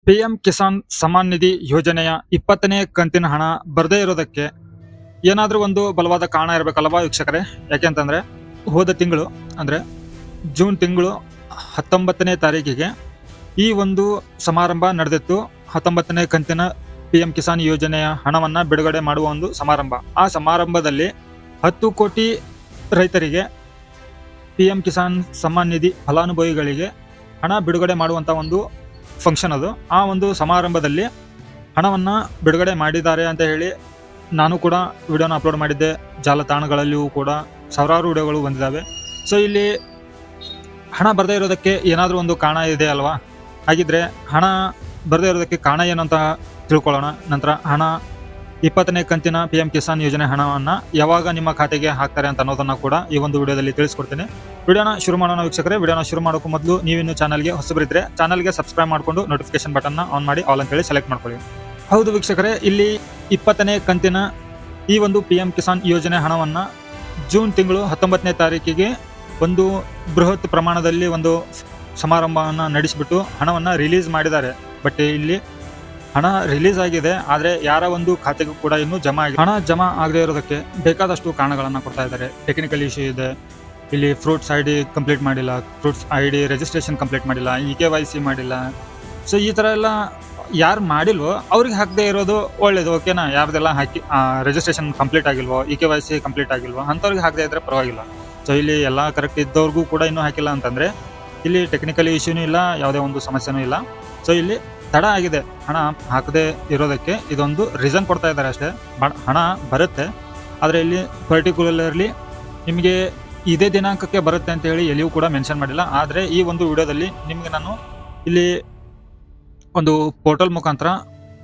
PM Kisan Samman Nidhi ಯೋಜನೆಯ 20ನೇ ಕಂತಿನ ಹಣ ಬರದೇ ಇರೋದಕ್ಕೆ ಏನಾದರೂ ಒಂದು ಬಲವಾದ ಕಾರಣ ಇರಬೇಕಲ್ವಾ ವೀಕ್ಷಕರೇ? ಯಾಕೆಂತಂದ್ರೆ ಹೋದ ತಿಂಗಳು ಅಂದ್ರೆ ಜೂನ್ ತಿಂಗಳು 19ನೇ ತಾರೀಕಿಗೆ ಈ ಒಂದು ಸಮಾರಂಭ ನಡೆದಿತ್ತು. 19ನೇ ಕಂತಿನ ಪಿಎಂ ಕಿಸಾನ್ ಯೋಜನೆಯ ಹಣವನ್ನ ಬಿಡುಗಡೆ ಮಾಡುವ ಒಂದು ಸಮಾರಂಭ. ಆ ಸಮಾರಂಭದಲ್ಲಿ 10 ಕೋಟಿ ರೈತರಿಗೆ ಪಿಎಂ ಕಿಸಾನ್ ಸಮ್ಮಾನ್ ನಿಧಿ ಫಲಾನುಭವಿಗಳಿಗೆ ಹಣ ಬಿಡುಗಡೆ ಮಾಡುವಂತ ಒಂದು ಫಂಕ್ಷನ್ ಅದು. ಆ ಒಂದು ಸಮಾರಂಭದಲ್ಲಿ ಹಣವನ್ನ ಬಿಡುಗಡೆ ಮಾಡಿದ್ದಾರೆ ಅಂತ ಹೇಳಿ ನಾನು ಕೂಡ ವಿಡಿಯೋನ ಅಪ್ಲೋಡ್ ಮಾಡಿದ್ದೆ. ಜಾಲತಾಣಗಳಲ್ಲಿಯೂ ಕೂಡ ಸಾವಿರಾರು ವಿಡಿಯೋಗಳು ಬಂದಿದ್ದಾವೆ. ಸೊ ಇಲ್ಲಿ ಹಣ ಬರದೇ ಇರೋದಕ್ಕೆ ಏನಾದರೂ ಒಂದು ಕಾರಣ ಇದೆ ಅಲ್ವಾ? ಹಾಗಿದ್ರೆ ಹಣ ಬರದೇ ಇರೋದಕ್ಕೆ ಕಾರಣ ಏನು ಅಂತ ತಿಳ್ಕೊಳ್ಳೋಣ. ನಂತರ ಹಣ 20ನೇ ಕಂತಿನ ಪಿಎಂ ಕಿಸಾನ್ ಯೋಜನೆ ಹಣವನ್ನು ಯಾವಾಗ ನಿಮ್ಮ ಖಾತೆಗೆ ಹಾಕ್ತಾರೆ ಅಂತ ಅನ್ನೋದನ್ನ ಕೂಡ ಈ ಒಂದು ವಿಡಿಯೋದಲ್ಲಿ ತಿಳಿಸ್ಕೊಡ್ತೀನಿ. ವಿಡಿಯೋನ ಶುರು ಮಾಡೋಣ ವೀಕ್ಷಕರೇ. ವಿಡಿಯೋನ ಶುರು ಮಾಡೋಕ್ಕೂ ಮೊದಲು ನೀವಿನ್ನು ಚಾನಲ್ಗೆ ಹೊಸಬರಿದ್ರೆ ಚಾನಲ್ಗೆ ಸಬ್ಸ್ಕ್ರೈಬ್ ಮಾಡಿಕೊಂಡು ನೋಟಿಫಿಕೇಶನ್ ಬಟನ್ನ ಆನ್ ಮಾಡಿ ಆಲ್ ಅಂತೇಳಿ ಸೆಲೆಕ್ಟ್ ಮಾಡ್ಕೊಳ್ಳಿ. ಹೌದು ವೀಕ್ಷಕರೇ, ಇಲ್ಲಿ 20ನೇ ಕಂತಿನ ಈ ಒಂದು ಪಿಎಂ ಕಿಸಾನ್ ಯೋಜನೆ ಹಣವನ್ನ ಜೂನ್ ತಿಂಗಳು 19ನೇ ತಾರೀಕಿಗೆ ಒಂದು ಬೃಹತ್ ಪ್ರಮಾಣದಲ್ಲಿ ಒಂದು ಸಮಾರಂಭವನ್ನು ನಡೆಸಿಬಿಟ್ಟು ಹಣವನ್ನ ರಿಲೀಸ್ ಮಾಡಿದ್ದಾರೆ. ಬಟ್ ಇಲ್ಲಿ ಹಣ ರಿಲೀಸ್ ಆಗಿದೆ, ಆದರೆ ಯಾರ ಒಂದು ಖಾತೆಗೂ ಕೂಡ ಇನ್ನೂ ಜಮಾ ಆಗಿದೆ. ಹಣ ಜಮಾ ಆಗದೆ ಇರೋದಕ್ಕೆ ಬೇಕಾದಷ್ಟು ಕಾರಣಗಳನ್ನು ಕೊಡ್ತಾ ಇದ್ದಾರೆ. ಟೆಕ್ನಿಕಲ್ ಇಶ್ಯೂ ಇದೆ, ಇಲ್ಲಿ ಫ್ರೂಟ್ಸ್ ID ಕಂಪ್ಲೀಟ್ ಮಾಡಿಲ್ಲ, ಫ್ರೂಟ್ಸ್ ID ರಿಜಿಸ್ಟ್ರೇಷನ್ ಕಂಪ್ಲೀಟ್ ಮಾಡಿಲ್ಲ, KYC ಮಾಡಿಲ್ಲ. ಸೊ ಈ ಥರ ಎಲ್ಲ ಯಾರು ಮಾಡಿಲ್ವೋ ಅವ್ರಿಗೆ ಹಾಕದೇ ಇರೋದು ಒಳ್ಳೇದು, ಓಕೆನಾ? ಯಾರ್ದೆಲ್ಲ ಹಾಕಿ ರಿಜಿಸ್ಟ್ರೇಷನ್ ಕಂಪ್ಲೀಟ್ ಆಗಿಲ್ವೋ, KYC ಕಂಪ್ಲೀಟ್ ಆಗಿಲ್ವೋ ಅಂಥವ್ರಿಗೆ ಹಾಕದೇ ಇದ್ರೆ ಪರವಾಗಿಲ್ಲ. ಸೊ ಇಲ್ಲಿ ಎಲ್ಲ ಕರೆಕ್ಟ್ ಇದ್ದವ್ರಿಗೂ ಕೂಡ ಇನ್ನೂ ಹಾಕಿಲ್ಲ ಅಂತಂದರೆ ಇಲ್ಲಿ ಟೆಕ್ನಿಕಲ್ ಇಶ್ಯೂನೂ ಇಲ್ಲ, ಯಾವುದೇ ಒಂದು ಸಮಸ್ಯೆನೂ ಇಲ್ಲ. ಸೊ ಇಲ್ಲಿ ತಡ ಆಗಿದೆ ಹಣ ಹಾಕದೇ ಇರೋದಕ್ಕೆ, ಇದೊಂದು ರೀಸನ್ ಕೊಡ್ತಾ ಇದ್ದಾರೆ ಅಷ್ಟೇ. ಹಣ ಬರುತ್ತೆ, ಆದರೆ ಇಲ್ಲಿ ಪರ್ಟಿಕ್ಯುಲರ್ಲಿ ನಿಮಗೆ ಇದೇ ದಿನಾಂಕಕ್ಕೆ ಬರುತ್ತೆ ಅಂತ ಹೇಳಿ ಎಲ್ಲಿಯೂ ಕೂಡ ಮೆನ್ಷನ್ ಮಾಡಿಲ್ಲ. ಆದರೆ ಈ ಒಂದು ವಿಡಿಯೋದಲ್ಲಿ ನಿಮಗೆ ನಾನು ಇಲ್ಲಿ ಒಂದು ಪೋರ್ಟಲ್ ಮುಖಾಂತರ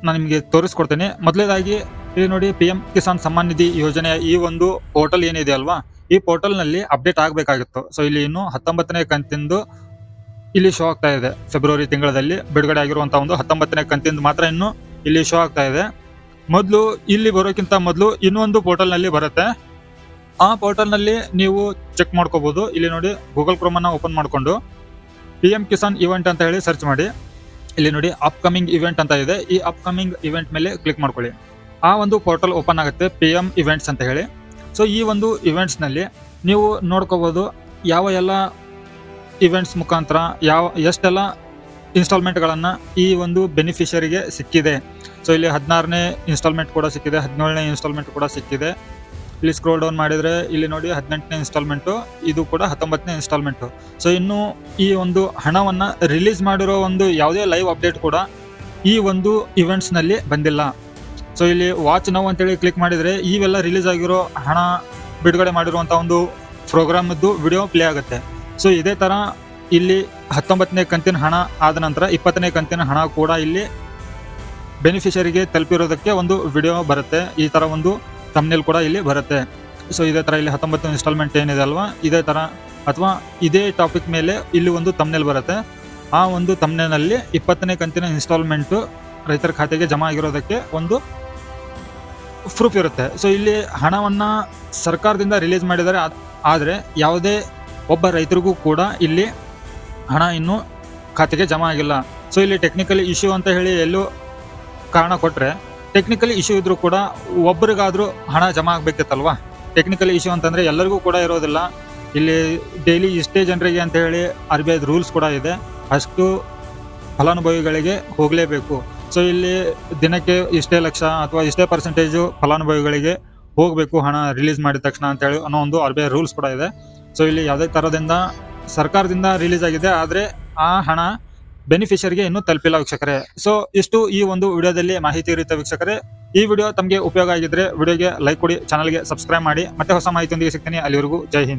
ನಾನು ನಿಮಗೆ ತೋರಿಸ್ಕೊಡ್ತೇನೆ. ಮೊದಲೇದಾಗಿ ಇಲ್ಲಿ ನೋಡಿ, ಪಿಎಂ ಕಿಸಾನ್ ಸಮ್ಮಾನ್ ನಿಧಿ ಯೋಜನೆಯ ಈ ಒಂದು ಪೋರ್ಟಲ್ ಏನಿದೆ ಅಲ್ವಾ, ಈ ಪೋರ್ಟಲ್ನಲ್ಲಿ ಅಪ್ಡೇಟ್ ಆಗಬೇಕಾಗಿತ್ತು. ಸೊ ಇಲ್ಲಿ ಇನ್ನು 19ನೇ ಕಂತಿಂದು ಇಲ್ಲಿ ಶೋ ಆಗ್ತಾ ಇದೆ. ಫೆಬ್ರವರಿ ತಿಂಗಳಲ್ಲಿ ಬಿಡುಗಡೆ ಆಗಿರುವಂಥ ಒಂದು 19ನೇ ಕಂತಿಂದು ಮಾತ್ರ ಇನ್ನು ಇಲ್ಲಿ ಶೋ ಆಗ್ತಾ ಇದೆ. ಮೊದಲು ಇಲ್ಲಿ ಬರೋಕ್ಕಿಂತ ಮೊದಲು ಇನ್ನೊಂದು ಪೋರ್ಟಲ್ನಲ್ಲಿ ಬರುತ್ತೆ. ಆ ಪೋರ್ಟಲ್ನಲ್ಲಿ ನೀವು ಚೆಕ್ ಮಾಡ್ಕೋಬಹುದು. ಇಲ್ಲಿ ನೋಡಿ, ಗೂಗಲ್ ಕ್ರೋಮನ್ನು ಓಪನ್ ಮಾಡಿಕೊಂಡು ಪಿಎಂ ಕಿಸಾನ್ ಇವೆಂಟ್ ಅಂತ ಹೇಳಿ ಸರ್ಚ್ ಮಾಡಿ. ಇಲ್ಲಿ ನೋಡಿ ಅಪ್ಕಮಿಂಗ್ ಇವೆಂಟ್ ಅಂತ ಇದೆ. ಈ ಅಪ್ಕಮಿಂಗ್ ಇವೆಂಟ್ ಮೇಲೆ ಕ್ಲಿಕ್ ಮಾಡ್ಕೊಳ್ಳಿ. ಆ ಒಂದು ಪೋರ್ಟಲ್ ಓಪನ್ ಆಗುತ್ತೆ, ಪಿಎಂ ಇವೆಂಟ್ಸ್ ಅಂತ ಹೇಳಿ. ಸೊ ಈ ಒಂದು ಇವೆಂಟ್ಸ್ನಲ್ಲಿ ನೀವು ನೋಡ್ಕೋಬಹುದು ಯಾವ ಎಲ್ಲ ಇವೆಂಟ್ಸ್ ಮುಖಾಂತರ ಎಷ್ಟೆಲ್ಲ ಇನ್ಸ್ಟಾಲ್ಮೆಂಟ್ಗಳನ್ನು ಈ ಒಂದು ಬೆನಿಫಿಷರಿಗೆ ಸಿಕ್ಕಿದೆ. ಸೊ ಇಲ್ಲಿ 16ನೇ ಇನ್ಸ್ಟಾಲ್ಮೆಂಟ್ ಕೂಡ ಸಿಕ್ಕಿದೆ, 17ನೇ ಇನ್ಸ್ಟಾಲ್ಮೆಂಟ್ ಕೂಡ ಸಿಕ್ಕಿದೆ. ಇಲ್ಲಿ ಸ್ಕ್ರೋಲ್ ಡೌನ್ ಮಾಡಿದರೆ ಇಲ್ಲಿ ನೋಡಿ 18ನೇ ಇನ್ಸ್ಟಾಲ್ಮೆಂಟು, ಇದು ಕೂಡ 19ನೇ ಇನ್ಸ್ಟಾಲ್ಮೆಂಟು. ಸೊ ಇನ್ನು ಈ ಒಂದು ಹಣವನ್ನು ರಿಲೀಸ್ ಮಾಡಿರೋ ಒಂದು ಯಾವುದೇ ಲೈವ್ ಅಪ್ಡೇಟ್ ಕೂಡ ಈ ಒಂದು ಇವೆಂಟ್ಸ್ನಲ್ಲಿ ಬಂದಿಲ್ಲ. ಸೊ ಇಲ್ಲಿ ವಾಚ್ ನೌ ಅಂತೇಳಿ ಕ್ಲಿಕ್ ಮಾಡಿದರೆ ಇವೆಲ್ಲ ರಿಲೀಸ್ ಆಗಿರೋ ಹಣ ಬಿಡುಗಡೆ ಮಾಡಿರುವಂಥ ಒಂದು ಪ್ರೋಗ್ರಾಮದ್ದು ವಿಡಿಯೋ ಪ್ಲೇ ಆಗುತ್ತೆ. ಸೊ ಇದೇ ಥರ ಇಲ್ಲಿ 19ನೇ ಕಂತಿನ ಹಣ ಆದ ನಂತರ 20ನೇ ಕಂತಿನ ಹಣ ಕೂಡ ಇಲ್ಲಿ ಬೆನಿಫಿಷರಿಗೆ ತಲುಪಿರೋದಕ್ಕೆ ಒಂದು ವಿಡಿಯೋ ಬರುತ್ತೆ. ಈ ಥರ ಒಂದು ಥಂಬ್ನೇಲ್ ಕೂಡ ಇಲ್ಲಿ ಬರುತ್ತೆ. ಸೊ ಇದೇ ಥರ ಇಲ್ಲಿ 19 ಇನ್ಸ್ಟಾಲ್ಮೆಂಟ್ ಏನಿದೆ ಅಲ್ವಾ, ಇದೇ ಥರ ಅಥವಾ ಇದೇ ಟಾಪಿಕ್ ಮೇಲೆ ಇಲ್ಲಿ ಒಂದು ಥಂಬ್ನೇಲ್ ಬರುತ್ತೆ. ಆ ಒಂದು ಥಂಬ್ನೇಲ್ನಲ್ಲಿ 20ನೇ ಕಂತಿನ ಇನ್ಸ್ಟಾಲ್ಮೆಂಟು ರೈತರ ಖಾತೆಗೆ ಜಮಾ ಆಗಿರೋದಕ್ಕೆ ಒಂದು ಪ್ರೂಫ್ ಇರುತ್ತೆ. ಸೊ ಇಲ್ಲಿ ಹಣವನ್ನು ಸರ್ಕಾರದಿಂದ ರಿಲೀಸ್ ಮಾಡಿದ್ದಾರೆ, ಆದರೆ ಯಾವುದೇ ಒಬ್ಬ ರೈತರಿಗೂ ಕೂಡ ಇಲ್ಲಿ ಹಣ ಇನ್ನೂ ಖಾತೆಗೆ ಜಮಾ ಆಗಿಲ್ಲ. ಸೊ ಇಲ್ಲಿ ಟೆಕ್ನಿಕಲ್ ಇಶ್ಯೂ ಅಂತ ಹೇಳಿ ಎಲ್ಲೂ ಕಾರಣ ಕೊಟ್ಟರೆ, ಟೆಕ್ನಿಕಲ್ ಇಶ್ಯೂ ಇದ್ರೂ ಕೂಡ ಒಬ್ಬರಿಗಾದರೂ ಹಣ ಜಮಾ ಆಗಬೇಕಿತ್ತಲ್ವಾ? ಟೆಕ್ನಿಕಲ್ ಇಶ್ಯೂ ಅಂತಂದರೆ ಎಲ್ಲರಿಗೂ ಕೂಡ ಇರೋದಿಲ್ಲ. ಇಲ್ಲಿ ಡೈಲಿ ಇಷ್ಟೇ ಜನರಿಗೆ ಅಂತ ಹೇಳಿ RBI ರೂಲ್ಸ್ ಕೂಡ ಇದೆ, ಅಷ್ಟು ಫಲಾನುಭವಿಗಳಿಗೆ ಹೋಗಲೇಬೇಕು. ಸೊ ಇಲ್ಲಿ ದಿನಕ್ಕೆ ಇಷ್ಟೇ ಲಕ್ಷ ಅಥವಾ ಇಷ್ಟೇ ಪರ್ಸೆಂಟೇಜು ಫಲಾನುಭವಿಗಳಿಗೆ ಹೋಗಬೇಕು ಹಣ ರಿಲೀಸ್ ಮಾಡಿದ ತಕ್ಷಣ ಅಂತೇಳಿ ಅನ್ನೋ ಒಂದು RBI ರೂಲ್ಸ್ ಕೂಡ ಇದೆ. ಸೊ ಇಲ್ಲಿ ಯಾವುದೇ ಥರದಿಂದ ಸರ್ಕಾರದಿಂದ ರಿಲೀಸ್ ಆಗಿದೆ, ಆದರೆ ಆ ಹಣ ಬೆನಿಫಿಷರಿಗೆ ಇನ್ನೂ ತಲುಪಿಲ್ಲ ವೀಕ್ಷಕರೇ. ಸೊ ಇಷ್ಟು ಈ ಒಂದು ವಿಡಿಯೋದಲ್ಲಿ ಮಾಹಿತಿ ಇರುತ್ತೆ ವೀಕ್ಷಕರೇ. ಈ ವಿಡಿಯೋ ತಮಗೆ ಉಪಯೋಗ ಆಗಿದ್ರೆ ವಿಡಿಯೋಗೆ ಲೈಕ್ ಕೊಡಿ, ಚಾನಲ್ಗೆ ಸಬ್ಸ್ಕ್ರೈಬ್ ಮಾಡಿ. ಮತ್ತೆ ಹೊಸ ಮಾಹಿತಿಯೊಂದಿಗೆ ಸಿಗ್ತೀನಿ. ಅಲ್ಲಿವರೆಗೂ ಜೈ ಹಿಂದ್.